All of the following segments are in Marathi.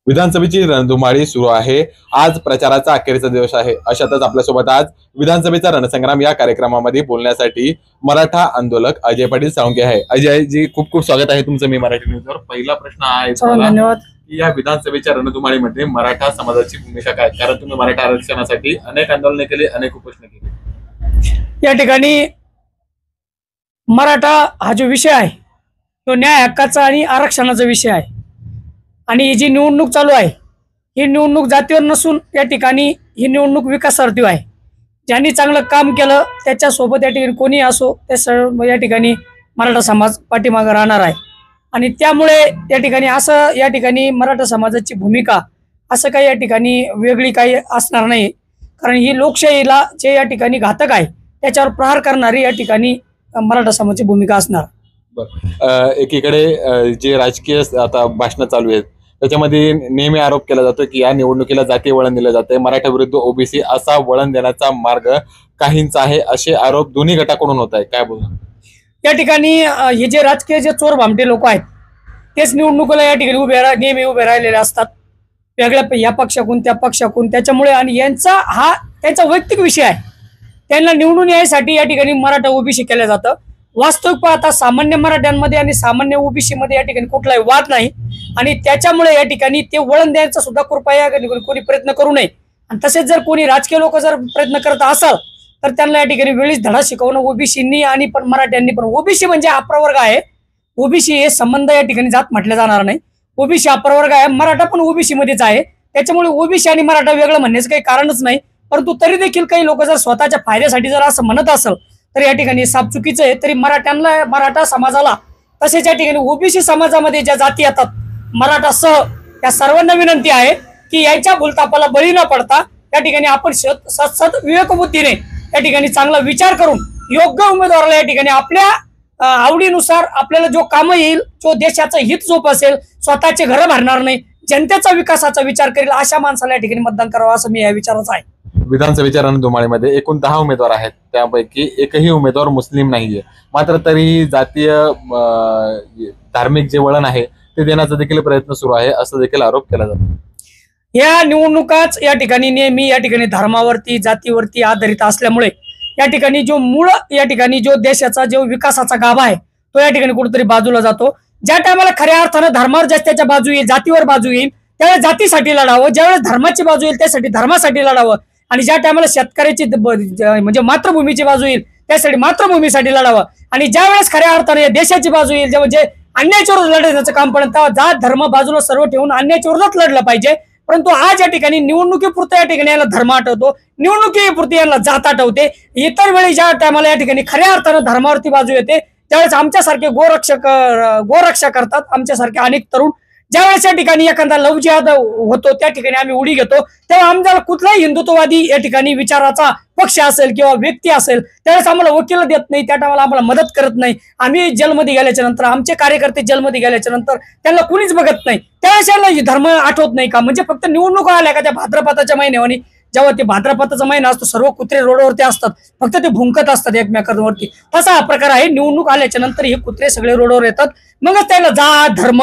विधानसभेची रणधुमाळी सुरू आहे। आज प्रचाराचा अखेरचा दिवस आहे। अशातच आपल्यासोबत आज विधानसभेचा रणसंग्राम या कार्यक्रमामध्ये बोलण्यासाठी मराठा आंदोलक अजय पाटील साळुंखे आहे। अजय जी, खूप खूप स्वागत आहे तुमचं मी मराठी न्यूजवर। पहिला प्रश्न आहे धन्यवाद की या विधानसभेच्या रणधुमाळीमध्ये मराठा समाजाची भूमिका काय? कारण तुम्ही मराठा आरक्षणासाठी अनेक आंदोलने केली, अनेक उपोषण केली। या ठिकाणी मराठा हा जो विषय आहे तो न्याय हक्काचा आणि आरक्षणाचा विषय आहे। आणि ही जी निवडणूक चालू आहे ही निवडणूक जातीवर नसून या ठिकाणी ही निवडणूक विकासार्थी आहे। ज्यांनी चांगलं काम केलं त्याच्यासोबत या ठिकाणी कोणी असो ते सर्व या ठिकाणी मराठा समाज पाठीमागे राहणार आहे। आणि त्यामुळे या ठिकाणी असं या ठिकाणी मराठा समाजाची भूमिका असं काही या ठिकाणी वेगळी काही असणार नाही। कारण ही लोकशाहीला जे या ठिकाणी घातक आहे त्याच्यावर प्रहार करणारी या ठिकाणी मराठा समाजाची भूमिका असणार। एकीकडे जे राजकीय आता भाषण चालू आहेत त्याच्यामध्ये नेहमी आरोप केला जातो की या निवडणुकीला जातीय वळण दिलं जाते, मराठा विरुद्ध ओबीसी असा वळण देण्याचा मार्ग काहींचा आहे, असे आरोप दोन्ही गटाकडून होत आहे। काय बोलणार? या ठिकाणी हे जे राजकीय जे चोर भामटे लोक आहेत तेच निवडणुकीला या ठिकाणी नेहमी उभे राहिलेले असतात, वेगळ्या या पक्षाकडून त्या पक्षाकडून। त्याच्यामुळे आणि यांचा हा त्यांचा वैयक्तिक विषय आहे, त्यांना निवडून यायसाठी या ठिकाणी मराठा ओबीसी केलं जातं। वास्तविक पाहता सामान्य मराठ्यांमध्ये आणि सामान्य ओबीसी मध्ये या ठिकाणी कुठलाही वाद नाही आणि त्याच्यामुळे या ठिकाणी ते वळण द्यायचा सुद्धा कृपया कोणी प्रयत्न करू नये। आणि तसेच जर कोणी राजकीय लोक जर प्रयत्न करत असाल तर त्यांना या ठिकाणी वेळीच धडा शिकवणं ओबीसींनी आणि पण मराठ्यांनी पण। ओबीसी म्हणजे हा प्रवर्ग आहे, ओबीसी हे संबंध या ठिकाणी जात म्हटलं जाणार नाही। ओबीसी हा प्रवर्ग आहे, मराठा पण ओबीसी मध्येच आहे, त्याच्यामुळे ओबीसी आणि मराठा वेगळं म्हणण्याचं काही कारणच नाही। परंतु तरी देखील काही लोक जर स्वतःच्या फायद्यासाठी जर असं म्हणत असेल तर या ठिकाणी साप चुकीचं आहे। तरी मराठ्यांना मराठा समाजाला तसेच या ठिकाणी ओबीसी समाजामध्ये ज्या जाती येतात मराठा सह या सर्वांना विनंती आहे की याच्या भूलतापाला बळी न पडता या ठिकाणी आपण सत विवेकबुद्धीने या ठिकाणी चांगला विचार करून योग्य उमेदवाराला या ठिकाणी आपल्या आवडीनुसार आपल्याला जो काम येईल, जो देशाचं हित जोप असेल, स्वतःचे घर भरणार नाही, जनतेचा विकासाचा विचार करेल अशा माणसाला या ठिकाणी मतदान करावं असं मी या विचाराचं आहे। विधानसभेच्या रणधुमाळीमध्ये एकूण 10 उमेदवार आहेत, त्यापैकी एकही उमेदवार मुस्लिम नाहीये, मात्र तरीही जातीय धार्मिक जे वळण आहे ते देण्याचा देखील प्रयत्न सुरू आहे, असं देखील आरोप केला जातो। या निवडणुकाच या ठिकाणी नेहमी या ठिकाणी धर्मावरती जातीवरती आधारित असल्यामुळे या ठिकाणी जो मूळ या ठिकाणी जो देशाचा जो विकासाचा गाभा आहे तो या ठिकाणी कुठेतरी बाजूला जातो। ज्या टायमाला खऱ्या अर्थानं धर्मावर जास्तीच्या बाजू येईल, जातीवर बाजू येईल त्यावेळेस जातीसाठी लढावं, ज्यावेळेस धर्माची बाजू येईल त्यासाठी धर्मासाठी लढावं, आणि ज्या टायमाला शेतकऱ्याची म्हणजे मातृभूमीची बाजू येईल त्यासाठी मातृभूमीसाठी लढावं, आणि ज्या वेळेस खऱ्या अर्थाने देशाची बाजू येईल जेव्हा जे अन्यायाच्या विरोधात लढण्याचं काम पडेल तेव्हा जात धर्म बाजूला सर्व ठेवून अन्यायाच्या विरोधात लढलं पाहिजे। परंतु आज या ठिकाणी निवडणुकीपुरतं या ठिकाणी याला धर्म आठवतो, निवडणुकीपुरती याला जात आठवते। इतर वेळी ज्या टायमाला या ठिकाणी खऱ्या अर्थानं धर्मावरती बाजू येते त्यावेळेस आमच्यासारखे गोरक्षा करतात, आमच्यासारखे अनेक तरुण ज्यावेळेस या ठिकाणी एखादा लव जिहाद होतो त्या ठिकाणी आम्ही उडी घेतो, तेव्हा आम्हाला कुठलाही हिंदुत्ववादी या ठिकाणी विचाराचा पक्ष असेल किंवा व्यक्ती असेल त्यावेळेस आम्हाला वकील देत नाही, त्या टायमाला आम्हाला मदत करत नाही। आम्ही जेलमध्ये गेल्याच्या नंतर, आमचे कार्यकर्ते जेलमध्ये गेल्याच्या नंतर त्यांना कुणीच बघत नाही, त्यावेळेस यांना धर्म आठवत नाही का? म्हणजे फक्त निवडणूक आल्या का त्या भाद्रपदाच्या महिन्यावर, जेव्हा ते भाद्रपदाचा महिना असतो सर्व कुत्रे रोडवरती असतात, फक्त ते भुंकत असतात एकमेकांवरती, तसा हा प्रकार आहे। निवडणूक आल्याच्या नंतर हे कुत्रे सगळे रोडवर येतात, मगच त्याला जात धर्म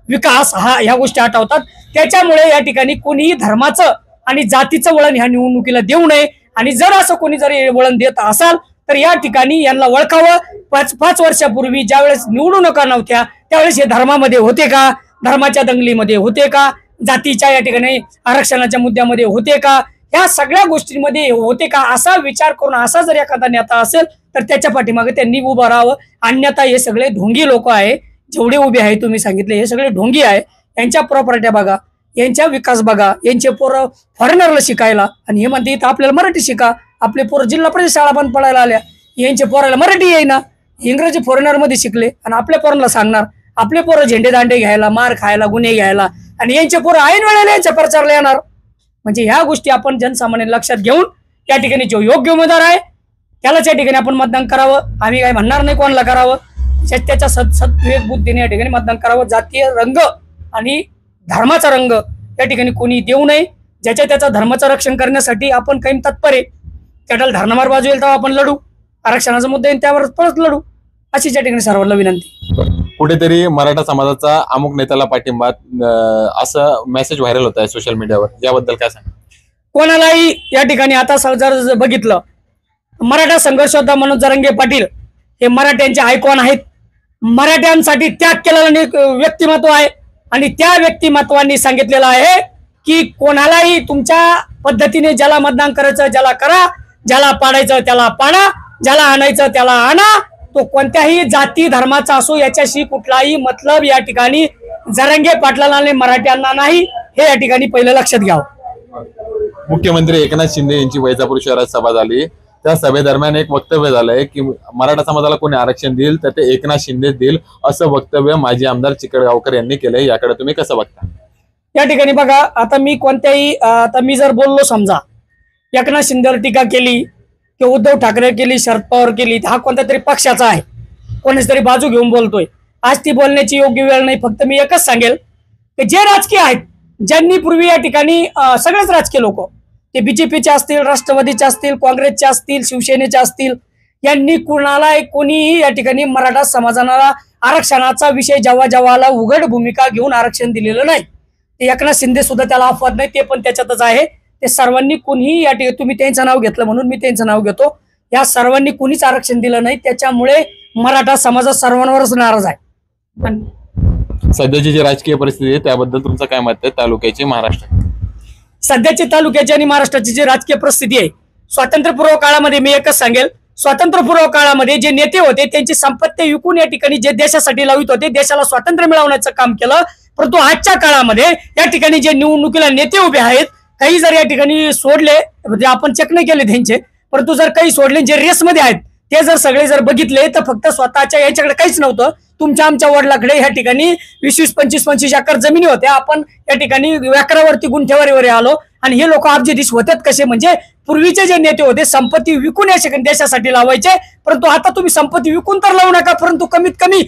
विकास ह्या गोष्टी आठवतात। त्याच्यामुळे या ठिकाणी कोणीही धर्माचं आणि जातीचं वळण ह्या निवडणुकीला देऊ नये, आणि जर असं कोणी जरी वळण देत असाल तर या ठिकाणी यांना ओळखावं। 5 वर्षापूर्वी ज्यावेळेस निवडणुका नव्हत्या त्यावेळेस हे धर्मामध्ये होते का, धर्माच्या दंगलीमध्ये होते का, जातीच्या या ठिकाणी आरक्षणाच्या मुद्द्यामध्ये होते का, या सगळ्या गोष्टींमध्ये होते का, असा विचार करून असा जर एखादा नेता असेल तर त्याच्या पाठीमागे त्यांनी उभं राहावं। अन्यथा हे सगळे ढोंगी लोक आहे, जेवढे उभे आहे तुम्ही सांगितले हे सगळे ढोंगी आहे। यांच्या प्रॉपर्ट्या बघा, यांच्या विकास बघा, यांचे पोरं फॉरेनरला शिकायला, आणि हे म्हणते इथं आपल्याला मराठी शिका, आपले पोरं जिल्हा परिषद शाळा बंद पडायला आल्या, यांचे पोराला मराठी येईना, इंग्रजी फॉरेनर मध्ये शिकले आणि आपल्या पोरांना सांगणार आपले पोरं झेंडे दांडे घ्यायला, मार खायला, गुन्हे घ्यायला, आणि यांचे पोरं ऐन वेळेला यांच्या प्रचारला येणार। म्हणजे ह्या गोष्टी आपण जनसामान्य लक्षात घेऊन या ठिकाणी जो योग्य उमेदवार आहे त्यालाच या ठिकाणी आपण मतदान करावं। आम्ही काय म्हणणार नाही कोणाला करावं, त्याच्या सद्विवेक बुद्धीने या ठिकाणी मतदान करावं। जातीय रंग आणि धर्माचा रंग या ठिकाणी कोणी देऊ नये। ज्याच्या त्याचा धर्माचं रक्षण करण्यासाठी आपण काही तत्पर आहे, त्याला धर्मावर बाजू येईल तेव्हा आपण लढू, आरक्षणाचा मुद्दा येईल त्यावर परत लढू, अशी या ठिकाणी सर्वांना विनंती। कुठेतरी मराठा समाजाचा अमुक नेत्याला पाठिंबा असं मेसेज व्हायरल होत आहे सोशल मीडियावर, याबद्दल काय सांग? कोणालाही या ठिकाणी आता जर बघितलं, मराठा संघर्ष योद्धा मनोज जरांगे पाटील हे मराठ्यांचे आयकॉन आहेत. मराठ्यांसाठी त्याग केलेलं व्यक्तिमत्व आहे आणि त्या व्यक्तिमत्वांनी सांगितलेलं आहे की कोणालाही तुमच्या पद्धतीने ज्याला मतदान करायचं ज्याला करा, ज्याला पाडायचं त्याला पाडा, ज्याला आणायचं त्याला आणा, तो कोणत्याही जाती धर्माचा असो, याच्याशी कुठलाही मतलब या ठिकाणी जरांगे पाटलांना आणि मराठ्यांना नाही, हे या ठिकाणी पहिलं लक्षात घ्यावं. मुख्यमंत्री एकनाथ शिंदे यांची वैजापूर शहरात सभा झाली. त्या सभेदरम्यान एक वक्तव्य झालंय की मराठा समाजाला कोणी आरक्षण देईल तर ते एकनाथ शिंदे देईल, असं वक्तव्य माजी आमदार चिकळगावकर यांनी केलंय. याकडे तुम्ही कसं बघता? या ठिकाणी बघा, आता मी जर बोललो, समजा एकनाथ शिंदेवर टीका केली किंवा उद्धव ठाकरे केली, शरद पवार केली, हा कोणत्या तरी पक्षाचा आहे, कोणीच तरी बाजू घेऊन बोलतोय. आज ती बोलण्याची योग्य वेळ नाही. फक्त मी एकच सांगेल की जे राजकीय आहेत, ज्यांनी पूर्वी या ठिकाणी सगळेच राजकीय लोक, ते बीजेपीचे असतील, राष्ट्रवादीचे असतील, काँग्रेसचे असतील, शिवसेनेचे असतील, यांनी कोणीही या ठिकाणी मराठा समाजाला आरक्षणाचा विषय जेव्हा आला उघड भूमिका घेऊन आरक्षण दिलेलं नाही. ते एकनाथ शिंदे सुद्धा त्याला अपवाद नाही, ते पण त्याच्यातच आहे. ते सर्वांनी कुणीही या ठिकाणी, तुम्ही त्यांचं नाव घेतलं म्हणून मी त्यांचं नाव घेतो, या सर्वांनी कुणीच आरक्षण दिलं नाही. त्याच्यामुळे मराठा समाज सर्वांवरच नाराज आहे. सध्याची जी राजकीय परिस्थिती आहे त्याबद्दल तुमचं काय मत आहे? तालुक्याची, महाराष्ट्र सध्याची तालुक्याची आणि महाराष्ट्राची जी राजकीय परिस्थिती आहे, स्वातंत्र्यपूर्व काळामध्ये मी एकच सांगेल, स्वातंत्र्यपूर्व काळामध्ये जे नेते होते त्यांची संपत्ती विकून या ठिकाणी जे देशासाठी लावित होते, देशाला स्वातंत्र्य मिळवण्याचं काम केलं. परंतु आजच्या काळामध्ये या ठिकाणी जे निवडणुकीला नेते उभे आहेत, काही जर या ठिकाणी सोडले, म्हणजे आपण चेक नाही केले त्यांचे, परंतु जर काही सोडले जे रेसमध्ये आहेत ते जर सगळे जर बघितले तर फक्त स्वतःच्या याच्याकडे काहीच नव्हतं. तुमच्या आमच्या वडिलाकडे या ठिकाणी 20-20, 25-25 एकर जमिनी होत्या. आपण या ठिकाणी व्याकरावरती गुंठेवारीवर आलो आणि हे लोक अब्जाधीश होतात कसे? म्हणजे पूर्वीचे जे नेते होते संपत्ती विकून या देशासाठी लावायचे, परंतु आता तुम्ही संपत्ती विकून तर लावू नका, परंतु कमीत कमी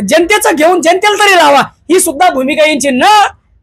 जनतेचं घेऊन जनतेला तरी लावा, ही सुद्धा भूमिका यांची न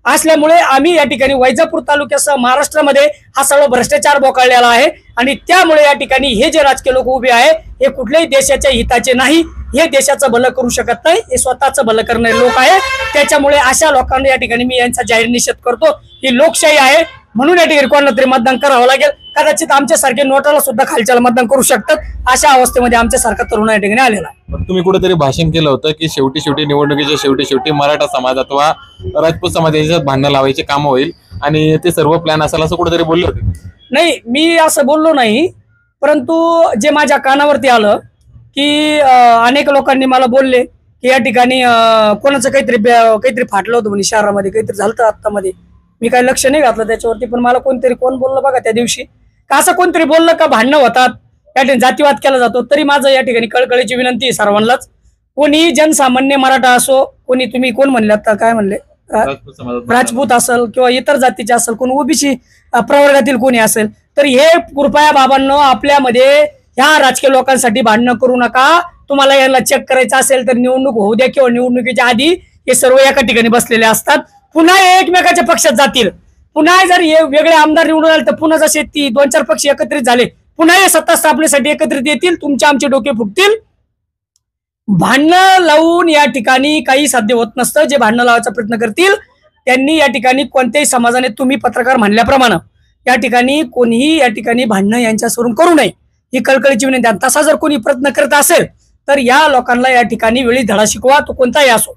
असल्यामुळे आम्ही या ठिकाणी वैजापूर तालुक्यासह महाराष्ट्रामध्ये हा सर्व भ्रष्टाचार बोकाळलेला आहे. आणि त्यामुळे या ठिकाणी हे जे राजकीय लोक उभे आहे हे कुठल्याही देशाच्या हिताचे नाही, हे देशाचं भलं करू शकत नाही, हे स्वतःचं भलं करणारे लोक आहे. त्याच्यामुळे अशा लोकांना या ठिकाणी मी यांचा जाहीर निषेध करतो. ही लोकशाही आहे, म्हणून या ठिकाणी कोणाला तरी मतदान करावं लागेल. कदाचित आमच्यासारखे नोटाला सुद्धा खालच्याला मतदान करू शकतात. अशा अवस्थेमध्ये आमच्यासारखा तरुण या ठिकाणी आलेला आहे. तुम्ही कुठेतरी भाषण केलं होतं की शेवटी निवडणुकीच्या शेवटी मराठा समाज अथवा राजपूत समाज याच्यात भांडणं लावायचे काम होईल आणि ते सर्व प्लॅन असेल असं कुठेतरी बोलले होते? नाही, मी असं बोललो नाही, परंतु जे माझ्या कानावरती आलं की अनेक लोकांनी मला बोलले की या ठिकाणी कोणाचं काहीतरी फाटलं होतं म्हणे, शहरामध्ये काहीतरी झालं होतं आत्तामध्ये. मी काही लक्ष नाही घातलं त्याच्यावरती, पण मला कोण बोललं बघा त्या दिवशी, का असं कोणतरी बोललं का भांडणं होतात, या ठिकाणी जातीवाद केला जातो. तरी माझं या ठिकाणी कळकळीची विनंती आहे सर्वांनाच, कोणी जनसामान्य मराठा असो, कोणी तुम्ही कोण म्हणले आता काय म्हणले, राजपूत असेल किंवा इतर जातीचे असेल, कोण ओबीसी प्रवर्गातील कोणी असेल, तर हे कृपया बाबांनो आपल्यामध्ये ह्या राजकीय लोकांसाठी भांडणं करू नका. तुम्हाला याला चेक करायचं असेल तर निवडणूक होऊ द्या किंवा निवडणुकीच्या आधी हे सर्व एका ठिकाणी बसलेले असतात. पुन्हा एकमेकाच्या पक्षात जातील, पुन्हा जर हे वेगळे आमदार निवडून आले तर पुन्हा जसे 2-4 पक्ष एकत्रित झाले, पुन्हा हे सत्ता स्थापनेसाठी एकत्रित येतील, तुमचे आमचे डोके फुटतील. भांडणं लावून या ठिकाणी काही साध्य होत नसतं. जे भांडणं लावायचा प्रयत्न करतील त्यांनी या ठिकाणी कोणत्याही समाजाने, तुम्ही पत्रकार म्हणल्याप्रमाणे, या ठिकाणी कोणीही या ठिकाणी भांडणं यांच्यावरून करू नये, ही कळकळीची विनंती आहे. तसा जर कोणी प्रयत्न करत असेल तर या लोकांना या ठिकाणी वेळी धडा शिकवा, तो कोणताही असो,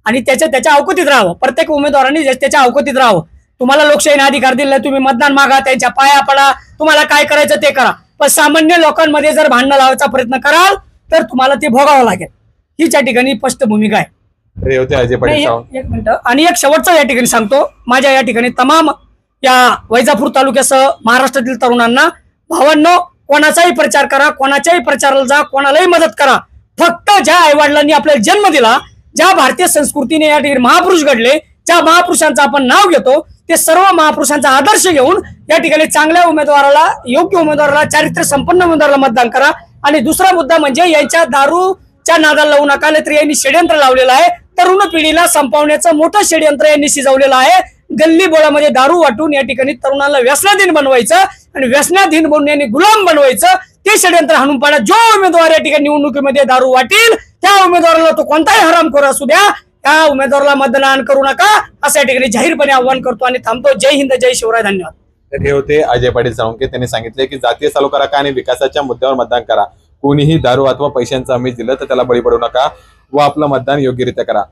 आणि त्याच्या अवकतीत राहावं. प्रत्येक उमेदवारांनी त्याच्या अवकतीत राहावं. तुम्हाला लोकशाहीने अधिकार दिला, तुम्ही मतदान मागा, त्यांच्या पाया पडा, तुम्हाला काय करायचं ते करा, पण सामान्य लोकांमध्ये जर भांडणं लावायचा प्रयत्न कराल तर तुम्हाला ते भोगावं लागेल. हीच या ठिकाणी स्पष्ट भूमिका आहे. अजय पाटील एक मिनिट, आणि एक शेवटचा या ठिकाणी सांगतो, माझ्या या ठिकाणी तमाम या वैजापूर तालुक्यासह महाराष्ट्रातील तरुणांना, भावांनो, कोणाचाही प्रचार करा, कोणाच्याही प्रचाराला जा, कोणालाही मदत करा, फक्त ज्या आईवडिलांनी आपल्याला जन्म दिला, ज्या भारतीय संस्कृतीने या ठिकाणी महापुरुष घडले, ज्या महापुरुषांचं आपण नाव घेतो, ते सर्व महापुरुषांचा आदर्श घेऊन या ठिकाणी चांगल्या उमेदवाराला, योग्य उमेदवाराला, चारित्र्य संपन्न उमेदवाराला मतदान करा. आणि दुसरा मुद्दा म्हणजे यांच्या दारूच्या नादाला लावू नका, तर यांनी षड्यंत्र लावलेलं आहे. तरुण पिढीला संपवण्याचं मोठं षड्यंत्र यांनी शिजवलेलं आहे. गल्ली बोळामध्ये दारू वाटून या ठिकाणी तरुणाला व्यसनाधीन बनवायचं आणि व्यसनाधीन बनवून यांनी गुलाम बनवायचं, ते षड्यंत्र हाणून पाडा. जो उमेदवार या ठिकाणी निवडणुकीमध्ये दारू वाटील त्या उमेदवाराला तो कोणताही हरामखोर असू द्या, त्या उमेदवाराला मतदान करू नका असं या ठिकाणी जाहीरपणे आवाहन करतो आणि थांबतो. जय हिंद, जय शिवराय, धन्यवाद. तर हे होते अजय पाटील साळुंखे. त्यांनी सांगितले की जातीय सलोखा राखा आणि विकासाच्या मुद्द्यावर मतदान करा. कोणीही दारू अथवा पैशांचं आमिष दिलं तर त्याला बळी पडू नका व आपलं मतदान योग्यरित्या करा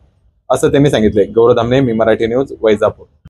असं त्यांनी सांगितले. गौरव धामणे, मी मराठी न्यूज, वैजापूर.